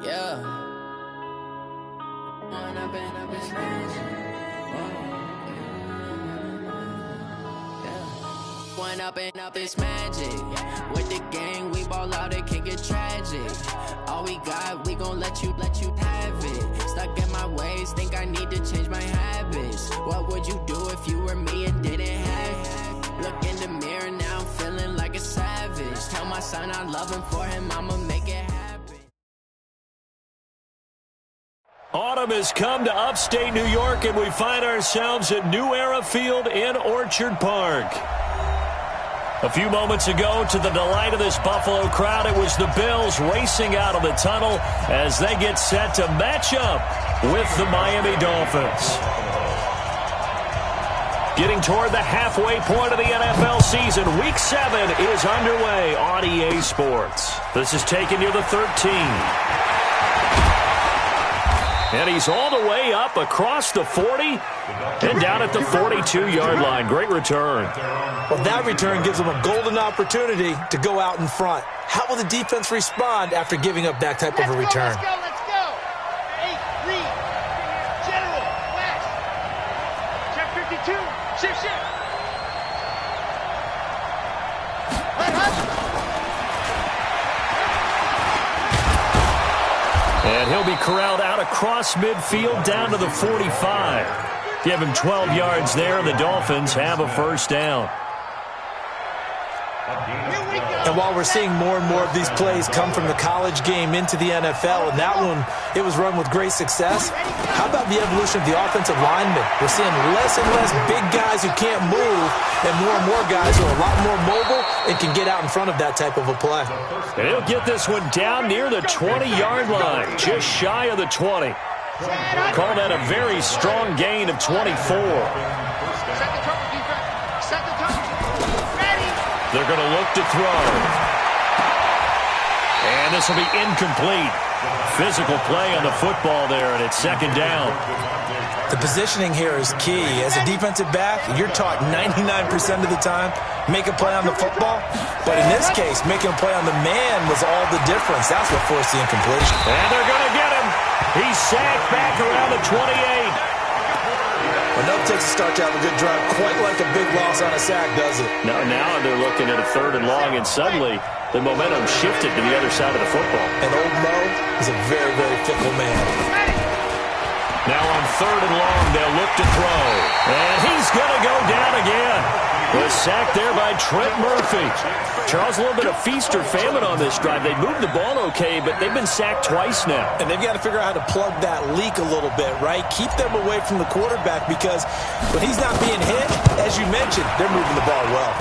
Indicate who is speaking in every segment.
Speaker 1: Yeah. One up and up is One up and up is magic. With the gang, we ball out, it can get tragic. All we got, we gon' let you have it. Stuck in my ways, think I need to change my habits. What would you do if you were me and didn't have it? Look in the mirror, now I'm feeling like a savage. Tell my son I love him, for him I'ma make it happen.
Speaker 2: Autumn has come to upstate New York, and we find ourselves at New Era Field in Orchard Park. A few moments ago, to the delight of this Buffalo crowd, it was the Bills racing out of the tunnel as they get set to match up with the Miami Dolphins. Getting toward the halfway point of the NFL season, Week 7 is underway on EA Sports. This is taken near the 13. And he's all the way up across the 40 and down at the 42-yard line. Great return.
Speaker 3: Well, that return gives them a golden opportunity to go out in front. How will the defense respond after giving up that type of a return?
Speaker 4: Let's go. Hey, read. General, west. Check 52. Shift.
Speaker 2: And he'll be corralled out across midfield down to the 45. Give him 12 yards there, and the Dolphins have a first down.
Speaker 3: And while we're seeing more and more of these plays come from the college game into the NFL, and that one, it was run with great success, how about the evolution of the offensive linemen? We're seeing less and less big guys who can't move, and more guys who are a lot more mobile and can get out in front of that type of a play.
Speaker 2: And he'll get this one down near the 20-yard line, just shy of the 20. Call that a very strong gain of 24. They're going to look to throw. And this will be incomplete. Physical play on the football there, and it's second down.
Speaker 3: The positioning here is key. As a defensive back, you're taught 99% of the time, make a play on the football. But in this case, making a play on the man was all the difference. That's what forced the incompletion.
Speaker 2: And they're going to get him. He's sacked back around the 28.
Speaker 3: Well, no takes to start to have a good drive, quite like a big loss on a sack, does it?
Speaker 2: Now they're looking at a third and long, and suddenly the momentum shifted to the other side of the football.
Speaker 3: And old Mo is a very, very fickle man.
Speaker 2: Now on third and long, they'll look to throw. And he's going to go down again. Was sacked there by Trent Murphy. Charles, a little bit of feast or famine on this drive. They moved the ball okay, but they've been sacked twice now.
Speaker 3: And they've got to figure out how to plug that leak a little bit, right? Keep them away from the quarterback, because when he's not being hit, as you mentioned, they're moving the ball well.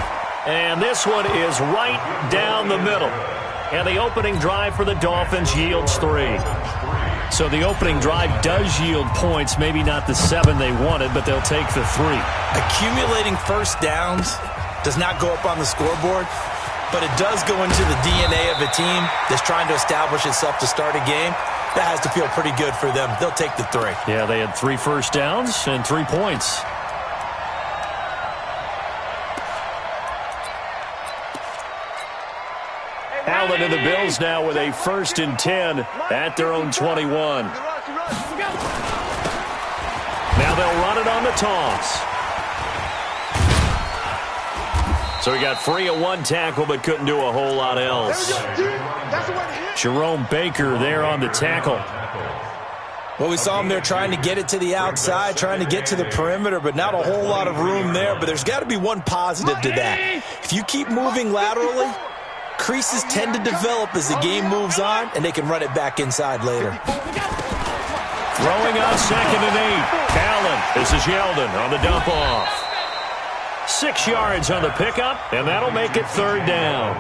Speaker 2: And this one is right down the middle. And the opening drive for the Dolphins yields 3. So the opening drive does yield points, maybe not the 7 they wanted, but they'll take the 3.
Speaker 3: Accumulating first downs does not go up on the scoreboard, but it does go into the DNA of a team that's trying to establish itself to start a game. That has to feel pretty good for them. They'll take the 3.
Speaker 2: Yeah, they had 3 first downs and 3 points. Allen and the Bills now with a 1st and 10 at their own 21. Now they'll run it on the toss. So he got free of 1 tackle, but couldn't do a whole lot else. Jerome Baker there on the tackle.
Speaker 3: Well, we saw him there trying to get it to the outside, trying to get to the perimeter, but not a whole lot of room there. But there's got to be one positive to that. If you keep moving laterally, creases tend to develop as the game moves on, and they can run it back inside later.
Speaker 2: Throwing on 2nd and 8. Allen. This is Yeldon on the dump off. 6 yards on the pickup, and that'll make it 3rd down.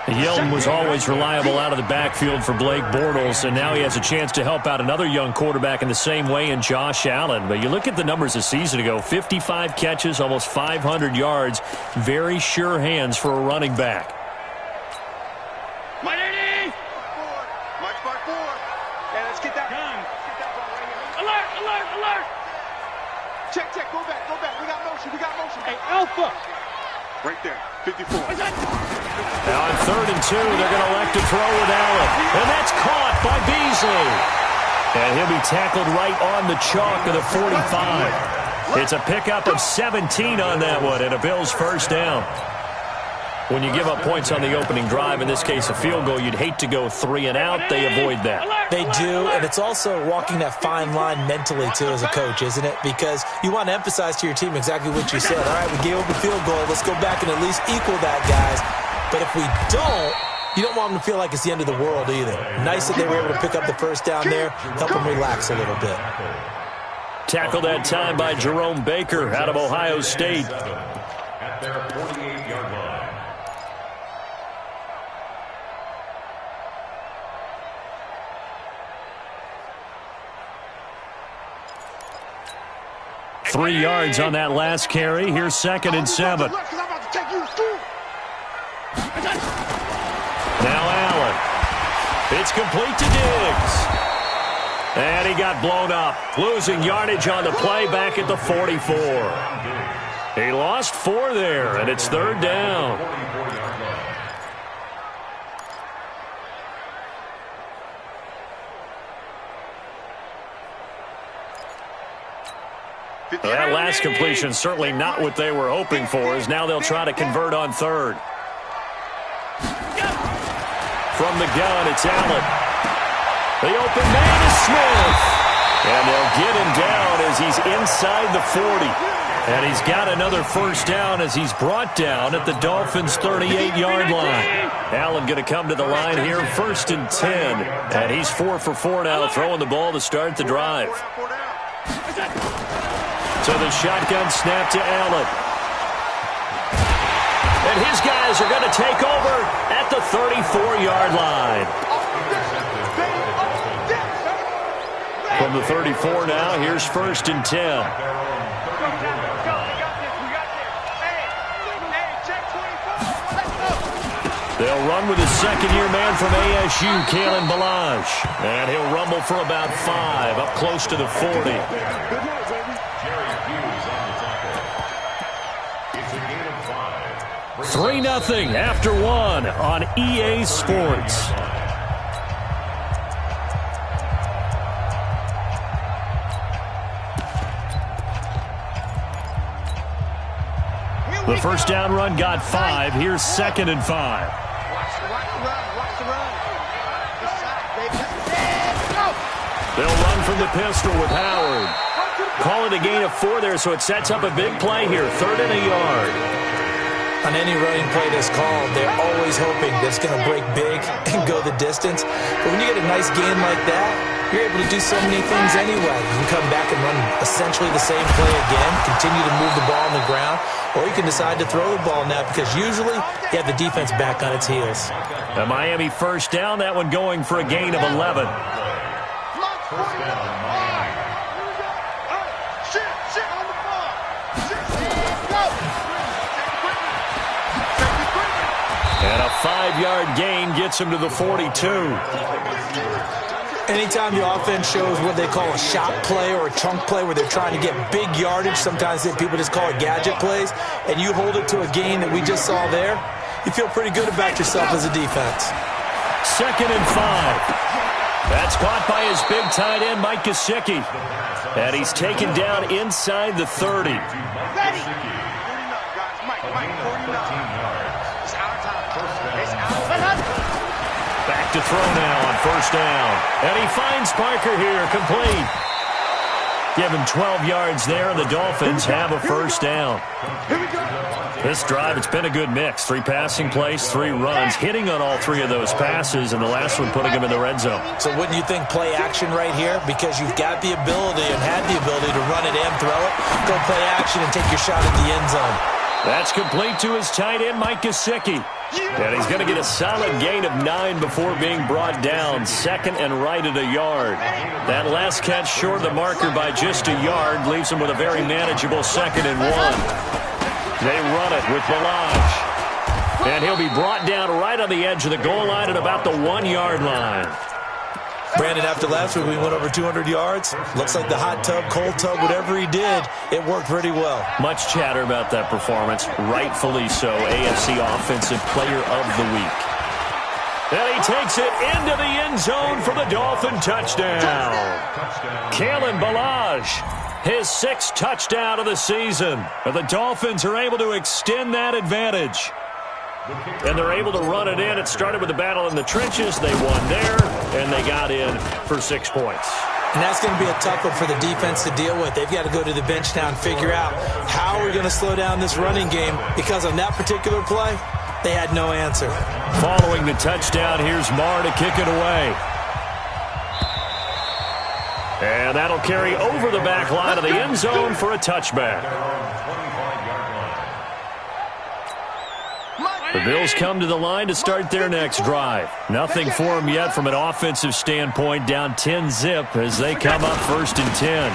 Speaker 2: Yeldon was always reliable out of the backfield for Blake Bortles, and now he has a chance to help out another young quarterback in the same way in Josh Allen. But you look at the numbers a season ago, 55 catches, almost 500 yards. Very sure hands for a running back.
Speaker 4: March bar 4. Hey, let's get that gun. Get that ball right here. Alert. Check. Go back. We got motion. Hey, Alpha. Right there. 54.
Speaker 2: Now on 3rd and 2, they're going to elect to throw with Allen. And that's caught by Beasley. And he'll be tackled right on the chalk of the 45. It's a pickup of 17 on that one, and a Bills first down. When you give up points on the opening drive, in this case a field goal, you'd hate to go 3 and out. They avoid that.
Speaker 3: They do, and it's also walking that fine line mentally, too, as a coach, isn't it? Because you want to emphasize to your team exactly what you said. All right, we gave up a field goal. Let's go back and at least equal that, guys. But if we don't, you don't want them to feel like it's the end of the world either. Nice that they were able to pick up the first down there, help them relax a little bit.
Speaker 2: Tackled that time by Jerome Baker out of Ohio State. At their 48-yard line. Three yards on that last carry. Here's 2nd and 7. Now Allen. It's complete to Diggs. And he got blown up. Losing yardage on the play back at the 44. He lost 4 there, and it's 3rd down. That last completion certainly not what they were hoping for, as now they'll try to convert on 3rd. From the gun, it's Allen. The open man is Smith. And they'll get him down as he's inside the 40. And he's got another first down as he's brought down at the Dolphins' 38-yard line. Allen going to come to the line here, 1st and 10. And he's 4 for 4 now, throwing the ball to start the drive. So the shotgun snap to Allen. And his guys are going to take over at the 34-yard line. From the 34 now, here's 1st and 10. They'll run with a second-year man from ASU, Kalen Ballage. And he'll rumble for about 5, up close to the 40. 3-0 after 1 on EA Sports. The first down run got 5. Here's 2nd and 5.
Speaker 4: Watch the run.
Speaker 2: They'll run from the pistol with Howard. Call it a gain of 4 there, so it sets up a big play here. 3rd and a yard.
Speaker 3: On any running play that's called, they're always hoping that it's going to break big and go the distance. But when you get a nice gain like that, you're able to do so many things anyway. You can come back and run essentially the same play again, continue to move the ball on the ground, or you can decide to throw the ball now because usually you have the defense back on its heels.
Speaker 2: A Miami first down, that one going for a gain of 11. And a 5-yard gain gets him to the 42.
Speaker 3: Anytime the offense shows what they call a shot play or a chunk play where they're trying to get big yardage, sometimes people just call it gadget plays, and you hold it to a gain that we just saw there, you feel pretty good about yourself as a defense.
Speaker 2: 2nd and 5. That's caught by his big tight end, Mike Gesicki. And he's taken down inside the 30. Back to throw now on first down. And he finds Parker here, complete. Give him 12 yards there, and the Dolphins have a first down. This drive, it's been a good mix. 3 passing plays, 3 runs, hitting on all 3 of those passes, and the last one putting him in the red zone.
Speaker 3: So wouldn't you think play action right here? Because you've got the ability and had the ability to run it and throw it. Go play action and take your shot at the end zone.
Speaker 2: That's complete to his tight end, Mike Gesicki. And he's going to get a solid gain of 9 before being brought down. 2nd and right at a yard. That last catch short of the marker by just a yard leaves him with a very manageable 2nd and 1. They run it with Ballage. And he'll be brought down right on the edge of the goal line at about the 1-yard line.
Speaker 3: Brandon, after last week, we went over 200 yards. Looks like the hot tub, cold tub, whatever he did, it worked pretty well.
Speaker 2: Much chatter about that performance. Rightfully so. AFC Offensive Player of the Week. And he takes it into the end zone for the Dolphin touchdown. Kalen Ballage, his 6th touchdown of the season. And the Dolphins are able to extend that advantage. And they're able to run it in. It started with the battle in the trenches. They won there, and they got in for 6 points.
Speaker 3: And that's going to be a tough one for the defense to deal with. They've got to go to the bench now and figure out how we're going to slow down this running game, because on that particular play, they had no answer.
Speaker 2: Following the touchdown, here's Marr to kick it away. And that'll carry over the back line of the end zone for a touchback. The Bills come to the line to start their next drive. Nothing for them yet from an offensive standpoint, down 10-zip as they come up 1st and 10.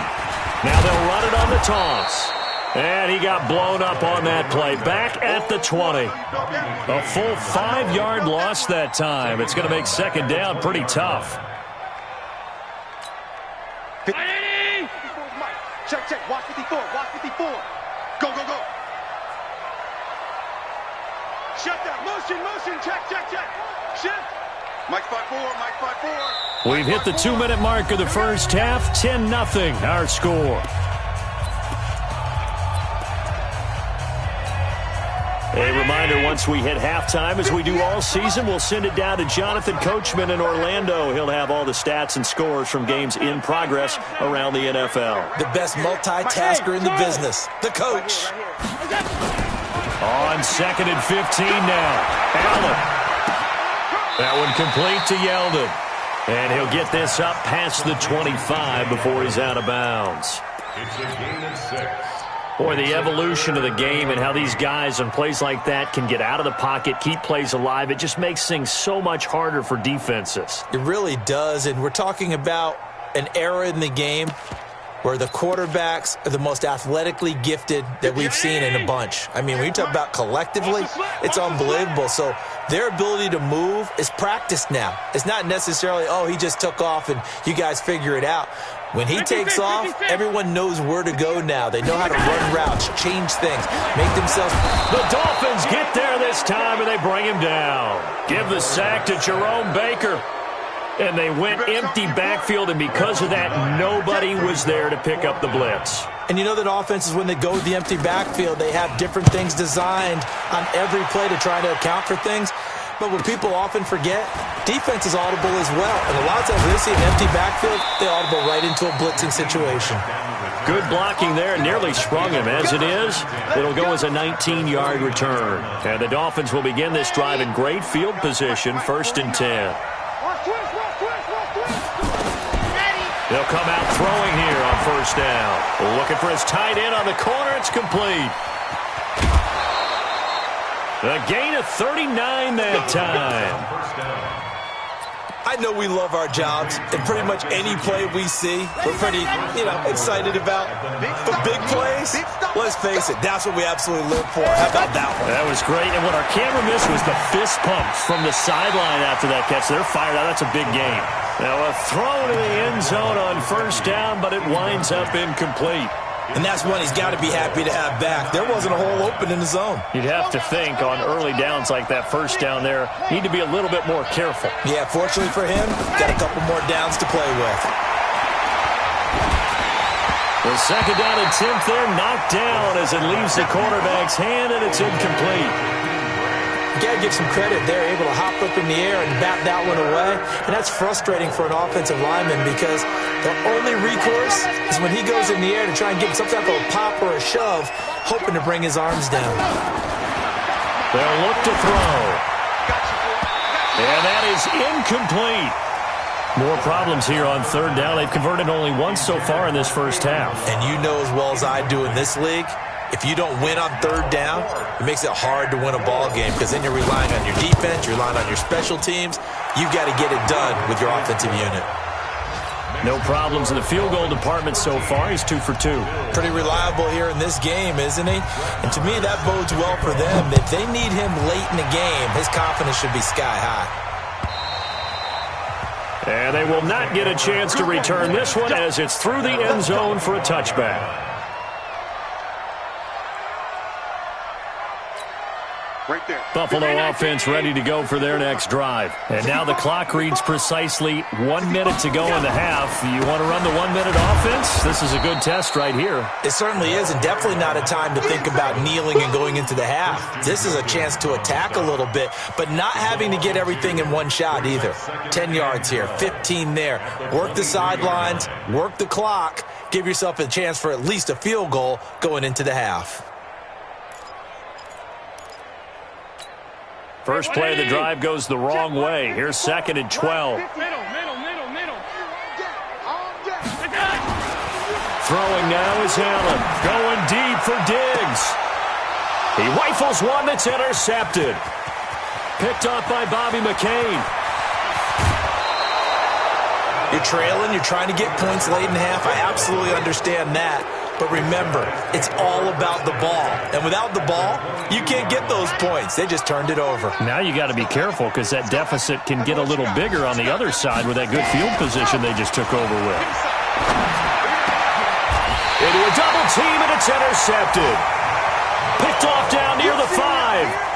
Speaker 2: Now they'll run it on the toss. And he got blown up on that play. Back at the 20. A full 5-yard loss that time. It's going to make 2nd down pretty tough.
Speaker 4: Check. Watch 54. Watch 54. Go. Shut down. Motion. Check. Shift. Mike 5-4.
Speaker 2: We've hit the 2-minute mark of the first half. 10-0 our score. A reminder, once we hit halftime, as we do all season, we'll send it down to Jonathan Coachman in Orlando. He'll have all the stats and scores from games in progress around the NFL.
Speaker 3: The best multitasker in the business, the coach.
Speaker 2: On 2nd and 15 now. Allen. That one complete to Yeldon. And he'll get this up past the 25 before he's out of bounds.
Speaker 5: It's a gain of 6.
Speaker 2: Boy, the evolution of the game and how these guys on plays like that can get out of the pocket, keep plays alive, it just makes things so much harder for defenses.
Speaker 3: It really does, and we're talking about an era in the game where the quarterbacks are the most athletically gifted that we've seen in a bunch. I mean, when you talk about collectively, it's unbelievable. So their ability to move is practiced now. It's not necessarily, oh, he just took off and you guys figure it out. When he takes off, everyone knows where to go now. They know how to run routes, change things, make themselves.
Speaker 2: The Dolphins get there this time, and they bring him down. Give the sack to Jerome Baker. And they went empty backfield, and because of that, nobody was there to pick up the blitz.
Speaker 3: And you know that offenses, when they go with the empty backfield, they have different things designed on every play to try to account for things. But what people often forget, defense is audible as well. And a lot of times when they see an empty backfield, they audible right into a blitzing situation.
Speaker 2: Good blocking there, nearly sprung him. As it is, it'll go as a 19-yard return. And the Dolphins will begin this drive in great field position, 1st and 10. They'll come out throwing here on 1st down. Looking for his tight end on the corner. It's complete. A gain of 39 that time.
Speaker 3: I know we love our jobs, and pretty much any play we see, we're pretty, excited about. But big plays, let's face it, that's what we absolutely live for. How about that one?
Speaker 2: That was great, and what our camera missed was the fist pumps from the sideline after that catch. They're fired out. That's a big game. Now a throw to the end zone on 1st down, but it winds up incomplete.
Speaker 3: And that's one he's got to be happy to have back. There wasn't a hole open in the zone.
Speaker 2: You'd have to think on early downs like that 1st down there, need to be a little bit more careful.
Speaker 3: Yeah, fortunately for him, got a couple more downs to play with.
Speaker 2: The 2nd down attempt there knocked down as it leaves the quarterback's hand, and it's incomplete.
Speaker 3: You got to give some credit. They're able to hop up in the air and bat that one away. And that's frustrating for an offensive lineman because the only recourse is when he goes in the air to try and give some type of a pop or a shove, hoping to bring his arms down.
Speaker 2: They'll look to throw. And that is incomplete. More problems here on 3rd down. They've converted only once so far in this first half.
Speaker 3: And you know as well as I do in this league, if you don't win on 3rd down, it makes it hard to win a ball game because then you're relying on your defense, you're relying on your special teams. You've got to get it done with your offensive unit.
Speaker 2: No problems in the field goal department so far. He's 2 for 2.
Speaker 3: Pretty reliable here in this game, isn't he? And to me, that bodes well for them. If they need him late in the game, his confidence should be sky high.
Speaker 2: And they will not get a chance to return this one as it's through the end zone for a touchback.
Speaker 4: Right there.
Speaker 2: Buffalo offense ready to go for their next drive. And now the clock reads precisely 1 minute to go in the half. You want to run the 1 minute offense? This is a good test right here.
Speaker 3: It certainly is, and definitely not a time to think about kneeling and going into the half. This is a chance to attack a little bit, but not having to get everything in one shot either. 10 yards here, 15 there. Work the sidelines, work the clock, give yourself a chance for at least a field goal going into the half.
Speaker 2: First play of the drive goes the wrong way. Here's 2nd and 12. Throwing now is Allen. Going deep for Diggs. He rifles one that's intercepted. Picked off by Bobby McCain.
Speaker 3: You're trailing, you're trying to get points late in half. I absolutely understand that. But remember, it's all about the ball. And without the ball, you can't get those points. They just turned it over.
Speaker 2: Now you got to be careful because that deficit can get a little bigger on the other side with that good field position they just took over with. Into a double team, and it's intercepted. Picked off down near the 5.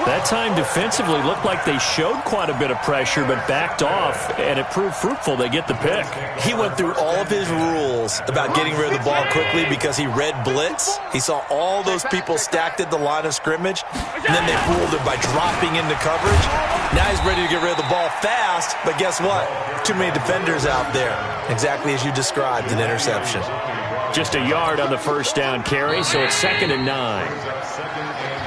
Speaker 2: That time defensively looked like they showed quite a bit of pressure but backed off, and it proved fruitful. They get the pick.
Speaker 3: He went through all of his rules about getting rid of the ball quickly because he read blitz. He saw all those people stacked at the line of scrimmage, and then they fooled him by dropping into coverage. Now he's ready to get rid of the ball fast, but guess what? Too many defenders out there. Exactly as you described, an interception.
Speaker 2: Just a yard on the first down carry, so it's 2nd and 9.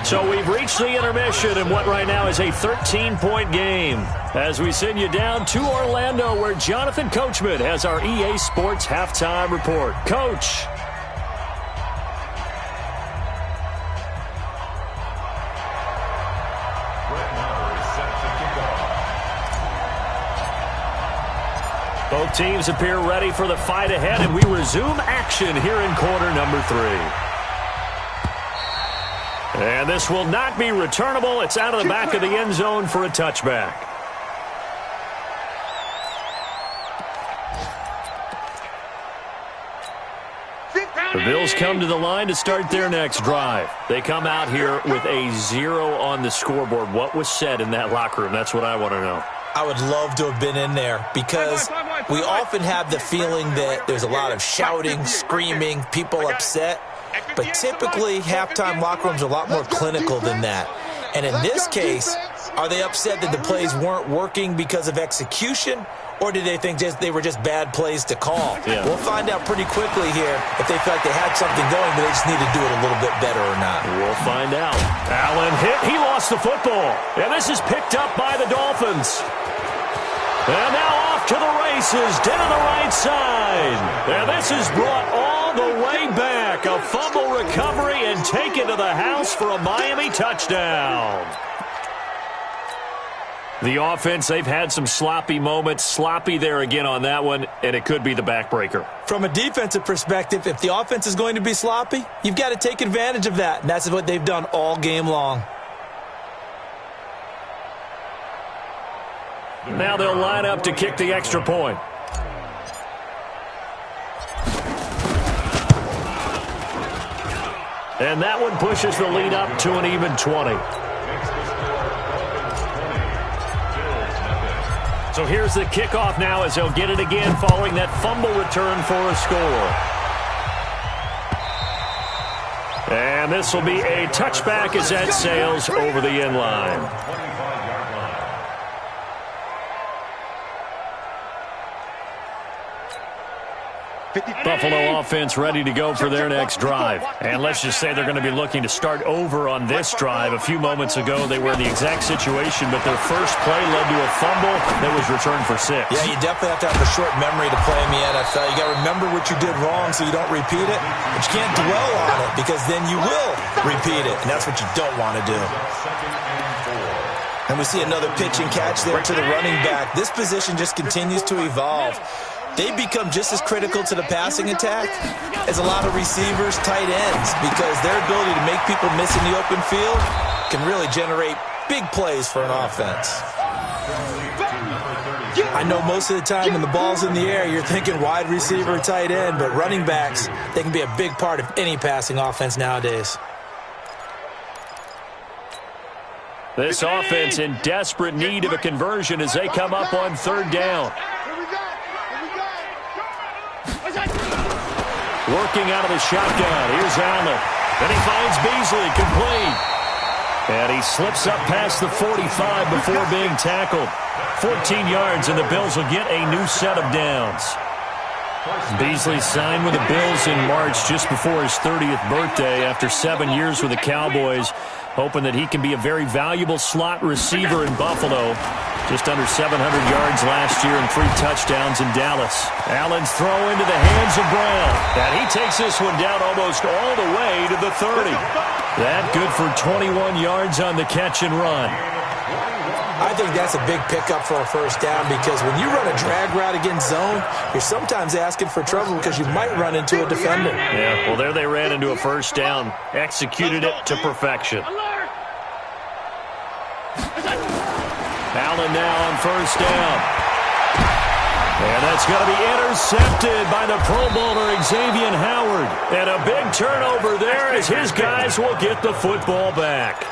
Speaker 2: So we've reached the intermission in what right now is a 13-point game as we send you down to Orlando where Jonathan Coachman has our EA Sports Halftime Report. Coach. Both teams appear ready for the fight ahead, and we resume action here in quarter number 3. And this will not be returnable. It's out of the back of the end zone for a touchback. The Bills come to the line to start their next drive. They come out here with a 0 on the scoreboard. What was said in that locker room? That's what I want to know.
Speaker 3: I would love to have been in there because we often have the feeling that there's a lot of shouting, screaming, people upset. But typically, halftime locker rooms are a lot more clinical than that. And in this case, are they upset that the plays weren't working because of execution, or did they think they were just bad plays to call?
Speaker 2: Yeah.
Speaker 3: We'll find out pretty quickly here if they feel like they had something going, but they just need to do it a little bit better or not.
Speaker 2: We'll find out. Allen hit. He lost the football. And this is picked up by the Dolphins. And now off to the races, down the right side. And this is brought all the way back. A fumble recovery and taken to the house for a Miami touchdown. The offense, they've had some sloppy moments. Sloppy there again on that one, and it could be the backbreaker.
Speaker 3: From a defensive perspective, if the offense is going to be sloppy, you've got to take advantage of that. And that's what they've done all game long.
Speaker 2: Now they'll line up to kick the extra point. And that one pushes the lead up to an even 20. So here's the kickoff now as they'll get it again following that fumble return for a score. And this will be a touchback as that sails over the end line. Buffalo offense ready to go for their next drive. And let's just say they're going to be looking to start over on this drive. A few moments ago, they were in the exact situation, but their first play led to a fumble that was returned for 6.
Speaker 3: Yeah, you definitely have to have a short memory to play in the NFL. You got to remember what you did wrong so you don't repeat it, but you can't dwell on it because then you will repeat it, and that's what you don't want to do. And we see another pitch and catch there to the running back. This position just continues to evolve. They become just as critical to the passing attack as a lot of receivers, tight ends, because their ability to make people miss in the open field can really generate big plays for an offense. I know most of the time when the ball's in the air, you're thinking wide receiver, tight end, but running backs, they can be a big part of any passing offense nowadays.
Speaker 2: This offense in desperate need of a conversion as they come up on third down. Working out of the shotgun. Here's Allen. Then he finds Beasley, complete. And he slips up past the 45 before being tackled. 14 yards, and the Bills will get a new set of downs. Beasley signed with the Bills in March just before his 30th birthday after 7 years with the Cowboys, hoping that he can be a very valuable slot receiver in Buffalo. Just under 700 yards last year and 3 touchdowns in Dallas. Allen's throw into the hands of Brown. And he takes this one down almost all the way to the 30. That good for 21 yards on the catch and run.
Speaker 3: I think that's a big pickup for a first down because when you run a drag route against zone, you're sometimes asking for trouble because you might run into a defender.
Speaker 2: Yeah, well, there they ran into a first down. Executed it to perfection. Allen now on first down. And that's going to be intercepted by the Pro Bowler Xavier Howard. And a big turnover there as his guys will get the football back.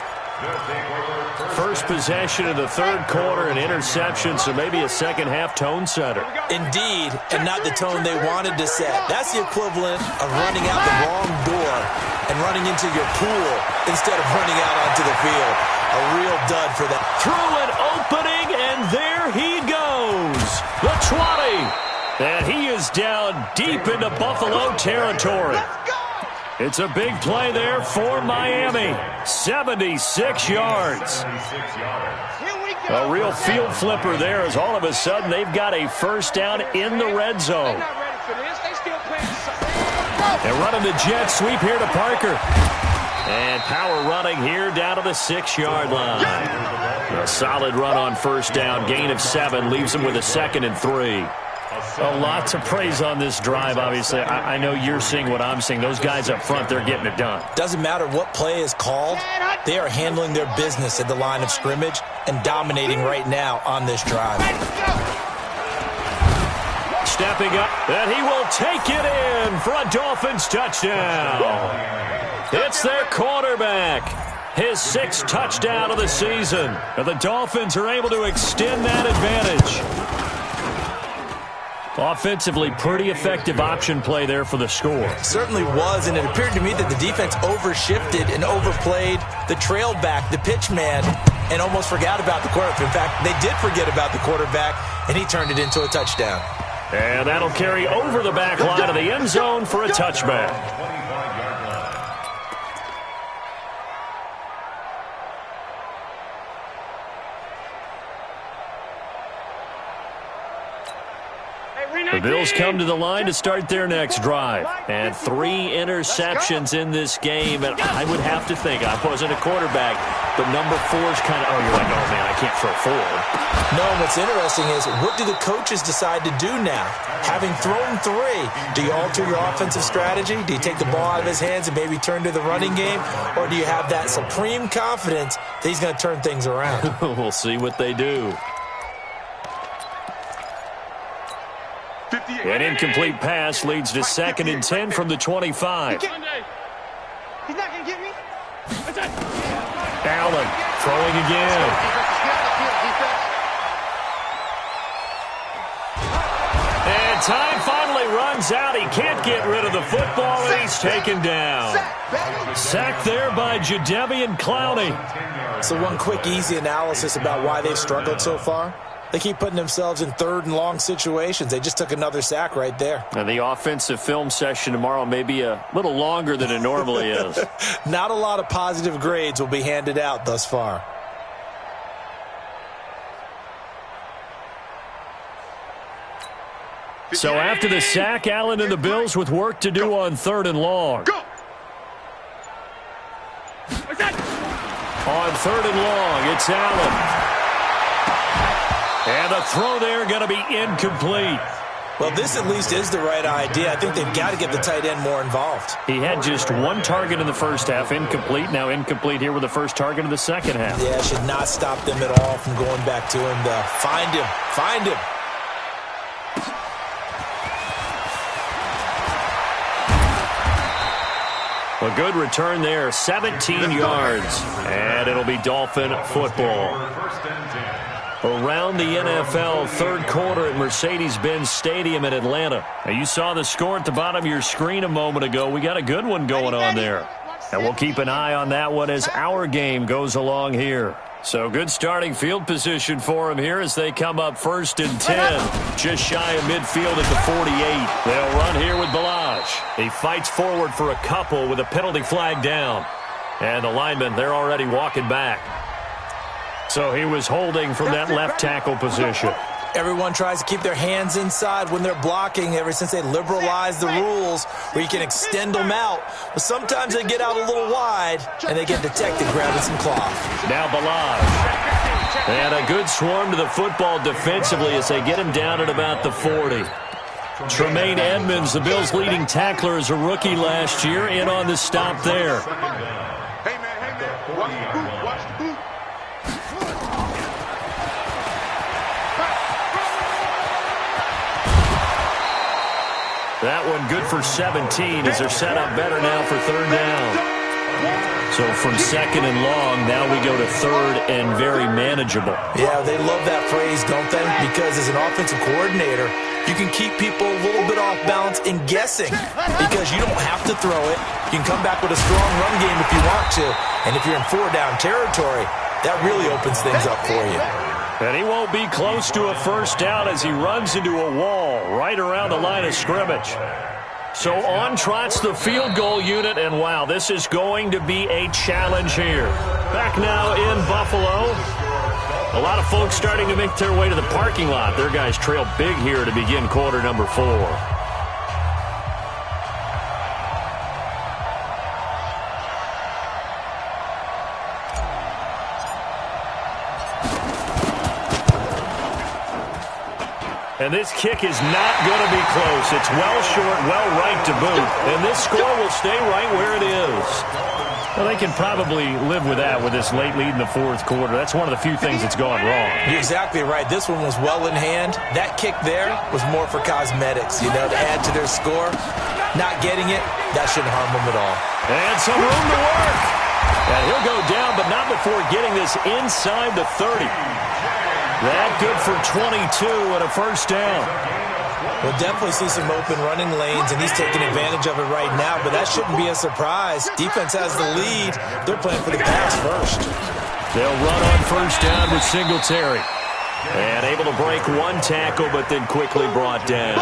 Speaker 2: First possession of the third quarter, an interception, so maybe a second-half tone setter.
Speaker 3: Indeed, and not the tone they wanted to set. That's the equivalent of running out the wrong door and running into your pool instead of running out onto the field. A real dud for that.
Speaker 2: Through an opening, and there he goes. The 20. And he is down deep into Buffalo territory. It's a big play there for Miami. 76 yards. A real field flipper there as all of a sudden they've got a first down in the red zone. They're running the jet sweep here to Parker. And power running here down to the 6-yard line. A solid run on first down. Gain of 7 leaves them with a 2nd and 3. A lot to praise on this drive, obviously. I know you're seeing what I'm seeing. Those guys up front, they're getting it done.
Speaker 3: Doesn't matter what play is called. They are handling their business at the line of scrimmage and dominating right now on this drive.
Speaker 2: Stepping up, and he will take it in for a Dolphins touchdown. It's their quarterback. His 6th touchdown of the season. And the Dolphins are able to extend that advantage. Offensively, pretty effective option play there for the score.
Speaker 3: Certainly was, and it appeared to me that the defense overshifted and overplayed the trail back, the pitch man, and almost forgot about the quarterback. In fact, they did forget about the quarterback, and he turned it into a touchdown.
Speaker 2: And that'll carry over the back line of the end zone for a touchback. The Bills come to the line to start their next drive. And 3 interceptions in this game. And I would have to think, I wasn't a quarterback, but number 4 is kind of, oh, you're like, oh, man, I can't throw 4.
Speaker 3: No, what's interesting is, what do the coaches decide to do now? Having thrown 3, do you alter your offensive strategy? Do you take the ball out of his hands and maybe turn to the running game? Or do you have that supreme confidence that he's going to turn things around?
Speaker 2: We'll see what they do. An incomplete pass leads to 2nd and 10 from the 25.
Speaker 4: He's not going to get me.
Speaker 2: Allen throwing again. And time finally runs out. He can't get rid of the football, and he's taken down. Sacked there by Jadeveon Clowney.
Speaker 3: So one quick, easy analysis about why they've struggled so far. They keep putting themselves in 3rd and long situations. They just took another sack right there.
Speaker 2: And the offensive film session tomorrow may be a little longer than it normally is.
Speaker 3: Not a lot of positive grades will be handed out thus far.
Speaker 2: So after the sack, Allen and the Bills with work to do on 3rd and long. On 3rd and long, it's Allen. And the throw there going to be incomplete.
Speaker 3: Well, this at least is the right idea. I think they've got to get the tight end more involved.
Speaker 2: He had just one target in the first half, incomplete. Now incomplete here with the first target of the second half.
Speaker 3: Yeah, should not stop them at all from going back to him, though. Find him. Find him.
Speaker 2: A good return there, 17 yards. And it'll be Dolphin football. Around the NFL, third quarter at Mercedes-Benz Stadium in Atlanta. Now, you saw the score at the bottom of your screen a moment ago. We got a good one going on there. And we'll keep an eye on that one as our game goes along here. So good starting field position for him here as they come up 1st and 10. Just shy of midfield at the 48. They'll run here with Balaj. He fights forward for a couple with a penalty flag down. And the linemen, they're already walking back. So he was holding from that left tackle position.
Speaker 3: Everyone tries to keep their hands inside when they're blocking ever since they liberalized the rules where you can extend them out. But sometimes they get out a little wide and they get detected grabbing some cloth.
Speaker 2: Now Balaj. And a good swarm to the football defensively as they get him down at about the 40. Tremaine Edmonds, the Bills' leading tackler as a rookie last year, in on the stop there.
Speaker 4: Hey, man, watch the boot, watch the boot.
Speaker 2: That one good for 17 as they're set up better now for third down. So from second and long, now we go to third and very manageable.
Speaker 3: Yeah, they love that phrase, don't they? Because as an offensive coordinator, you can keep people a little bit off balance and guessing because you don't have to throw it. You can come back with a strong run game if you want to. And if you're in 4-down territory, that really opens things up for you.
Speaker 2: And he won't be close to a first down as he runs into a wall right around the line of scrimmage. So on trots the field goal unit, and wow, this is going to be a challenge here. Back now in Buffalo. A lot of folks starting to make their way to the parking lot. Their guys trail big here to begin quarter number 4. And this kick is not going to be close. It's well short, well right to boot. And this score will stay right where it is. Well, they can probably live with that with this late lead in the fourth quarter. That's one of the few things that's gone wrong.
Speaker 3: You're exactly right. This one was well in hand. That kick there was more for cosmetics, to add to their score. Not getting it, that shouldn't harm them at all.
Speaker 2: And some room to work. And he'll go down, but not before getting this inside the 30. That good for 22 and a first down.
Speaker 3: We'll definitely see some open running lanes, and he's taking advantage of it right now, but that shouldn't be a surprise. Defense has the lead. They're playing for the pass first.
Speaker 2: They'll run on first down with Singletary. And able to break one tackle, but then quickly brought down.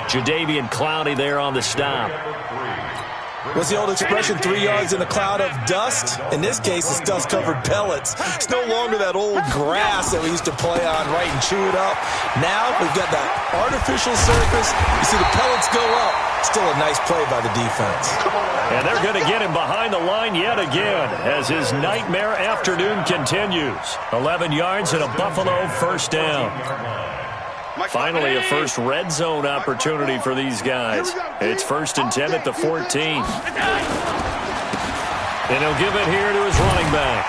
Speaker 2: Jadeveon Clowney there on the stop.
Speaker 3: What's the old expression, 3 yards in a cloud of dust? In this case, it's dust-covered pellets. It's no longer that old grass that we used to play on, right, and chew it up. Now we've got that artificial surface. You see the pellets go up. Still a nice play by the defense.
Speaker 2: And they're going to get him behind the line yet again as his nightmare afternoon continues. 11 yards and a Buffalo first down. Finally, a first red zone opportunity for these guys. It's 1st and 10 at the 14. And he'll give it here to his running back.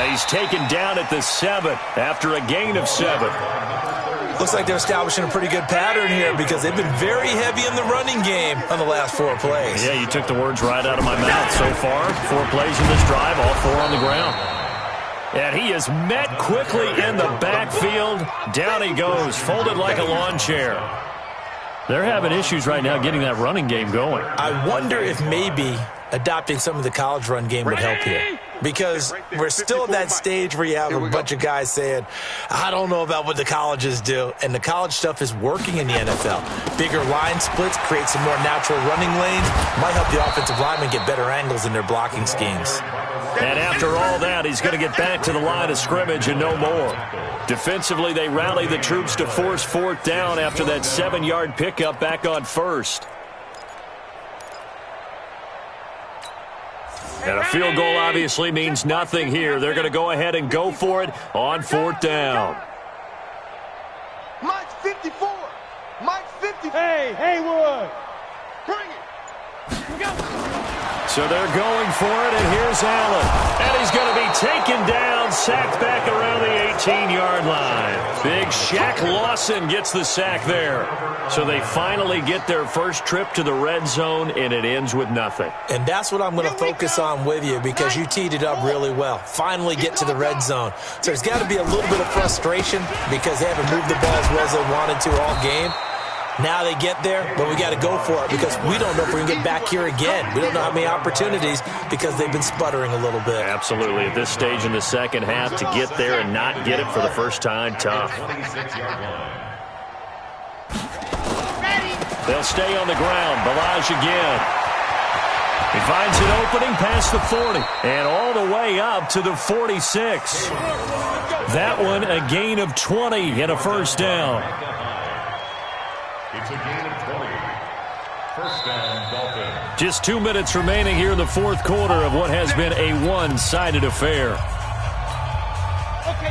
Speaker 2: He's taken down at the 7 after a gain of 7.
Speaker 3: Looks like they're establishing a pretty good pattern here because they've been very heavy in the running game on the last 4 plays.
Speaker 2: Yeah, you took the words right out of my mouth. So far, 4 plays in this drive, all 4 on the ground. And he is met quickly in the backfield. Down he goes, folded like a lawn chair. They're having issues right now getting that running game going.
Speaker 3: I wonder if maybe adopting some of the college run game would help here. Because we're still at that stage where you have a bunch of guys saying, I don't know about what the colleges do. And the college stuff is working in the NFL. Bigger line splits, create some more natural running lanes. Might help the offensive linemen get better angles in their blocking schemes.
Speaker 2: And after all that, he's going to get back to the line of scrimmage and no more. Defensively, they rally the troops to force 4th down after that 7-yard pickup back on 1st. And a field goal obviously means nothing here. They're going to go ahead and go for it on 4th down.
Speaker 4: Mike 54. Hey, Haywood. Bring it.
Speaker 2: So they're going for it, and here's Allen. And he's going to be taken down, sacked back around the 18-yard line. Big Shaq Lawson gets the sack there. So they finally get their first trip to the red zone, and it ends with nothing.
Speaker 3: And that's what I'm going to focus on with you because you teed it up really well. Finally get to the red zone. So there's got to be a little bit of frustration because they haven't moved the ball as well as they wanted to all game. Now they get there, but we got to go for it because we don't know if we're going to get back here again. We don't know how many opportunities because they've been sputtering a little bit.
Speaker 2: Absolutely. At this stage in the second half, to get there and not get it for the first time, tough. They'll stay on the ground. Balaj again. He finds an opening past the 40 and all the way up to the 46. That one a gain of 20 and a first down.
Speaker 5: It's a gain of 20. First down, Dolphins.
Speaker 2: Just 2 minutes remaining here in the fourth quarter of what has been a one-sided affair.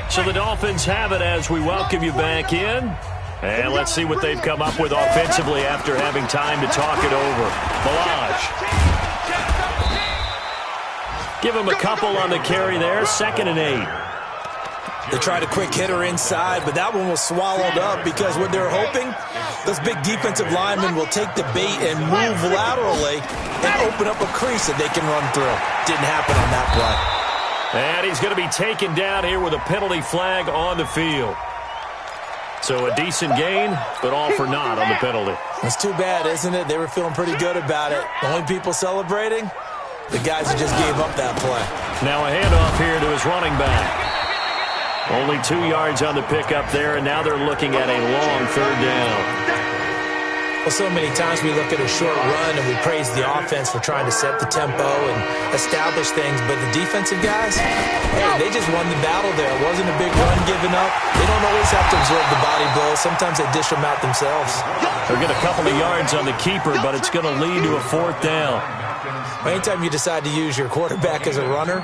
Speaker 2: So the Dolphins have it as we welcome you back in. And let's see what they've come up with offensively after having time to talk it over. Balaj. Give him a couple on the carry there. 2nd and 8.
Speaker 3: They tried a quick hitter inside, but that one was swallowed up because what they're hoping, those big defensive linemen will take the bait and move laterally and open up a crease that they can run through. Didn't happen on that play.
Speaker 2: And he's going to be taken down here with a penalty flag on the field. So a decent gain, but all for naught on the penalty.
Speaker 3: That's too bad, isn't it? They were feeling pretty good about it. The only people celebrating, the guys who just gave up that play.
Speaker 2: Now a handoff here to his running back. Only 2 yards on the pickup there, and now they're looking at a long third down.
Speaker 3: Well, so many times we look at a short run and we praise the offense for trying to set the tempo and establish things, but the defensive guys, hey, they just won the battle there. It wasn't a big run given up. They don't always have to absorb the body blows. Sometimes they dish them out themselves.
Speaker 2: They'll get a couple of yards on the keeper, but it's going to lead to a fourth down.
Speaker 3: Anytime you decide to use your quarterback as a runner,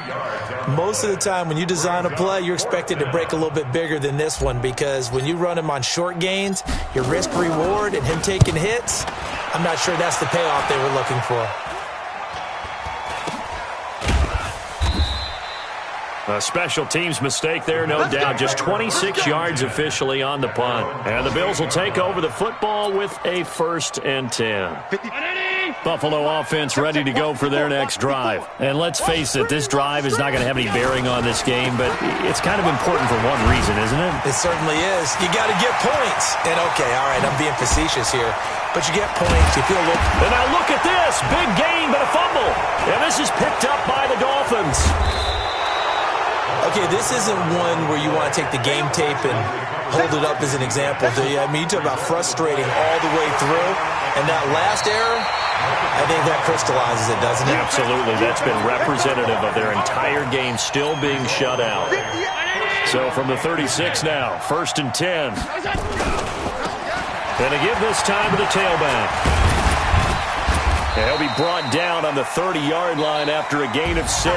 Speaker 3: most of the time when you design a play, you're expected to break a little bit bigger than this one because when you run him on short gains, your risk-reward and him taking hits, I'm not sure that's the payoff they were looking for.
Speaker 2: A special teams mistake there, no doubt. Just 26 yards officially on the punt. And the Bills will take over the football with a 1st and 10. Buffalo offense ready to go for their next drive. And let's face it, this drive is not going to have any bearing on this game, but it's kind of important for one reason, isn't it?
Speaker 3: It certainly is. You got to get points. And okay, all right, I'm being facetious here, but you get points. You feel a little...
Speaker 2: And now look at this. Big gain, but a fumble. And this is picked up by the Dolphins.
Speaker 3: Okay, this isn't one where you want to take the game tape and hold it up as an example, do you? I mean, you talk about frustrating all the way through, and that last error, I think that crystallizes it, doesn't it?
Speaker 2: Absolutely. That's been representative of their entire game still being shut out. So from the 36 now, 1st and 10. Going to give this time to the tailback. He'll be brought down on the 30-yard line after a gain of 6.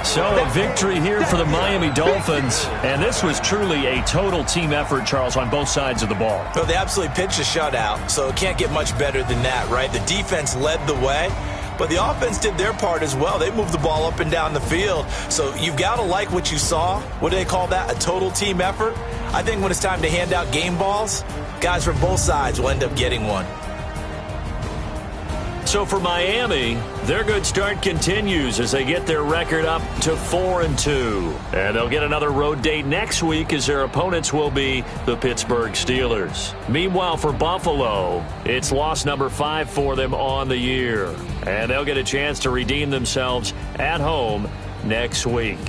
Speaker 2: So a victory here for the Miami Dolphins. And this was truly a total team effort, Charles, on both sides of the ball.
Speaker 3: Well, they absolutely pitched a shutout, so it can't get much better than that, right? The defense led the way, but the offense did their part as well. They moved the ball up and down the field. So you've got to like what you saw. What do they call that? A total team effort? I think when it's time to hand out game balls, guys from both sides will end up getting one.
Speaker 2: So for Miami, their good start continues as they get their record up to 4-2. And they'll get another road date next week as their opponents will be the Pittsburgh Steelers. Meanwhile, for Buffalo, it's loss number 5 for them on the year. And they'll get a chance to redeem themselves at home next week.